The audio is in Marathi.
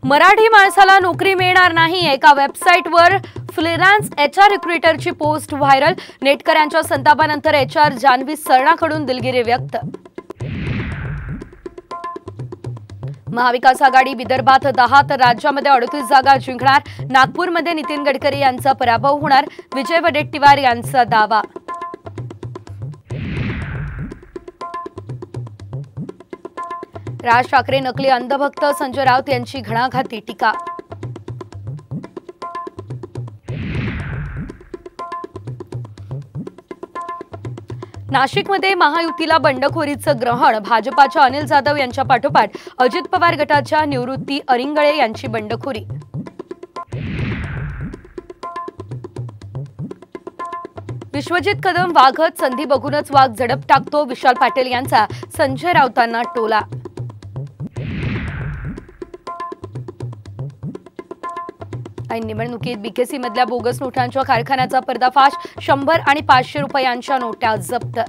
मराठी माणसाला नोकरी मिळणार नाही। एका वेबसाईटवर फ्रीलान्स एचआर रिक्रुटरची पोस्ट व्हायरल। नेटकऱ्यांच्या संतापानंतर एचआर जान्हवी सरणाकडून दिलगिरी व्यक्त। महाविकास आघाडी विदर्भात 10 तर राज्यामध्ये 38 जागा जिंकणार। नागपूरमध्ये नितीन गडकरी यांचा पराभव होणार, विजय वडेट्टीवार यांचा दावा। राज ठाकरे नकली अंधभक्त, संजय राऊत यांची घणाघाती टीका। नाशिकमध्ये महायुतीला बंडखोरीचं ग्रहण। भाजपाच्या अनिल जाधव यांच्या पाठोपाठ अजित पवार गटाच्या निवृत्ती अरिंगळे यांची बंडखोरी। विश्वजित कदम वाघत, संधी बघूनच वाघ झडप टाकतो। विशाल पाटील यांचा संजय राऊतांना टोला। ऐन निवडणुकीत बीकेसी मधल्या बोगस नोटांच्या कारखान्याचा पर्दाफाश। 100 आणि 500 रुपयांच्या नोटा जप्त।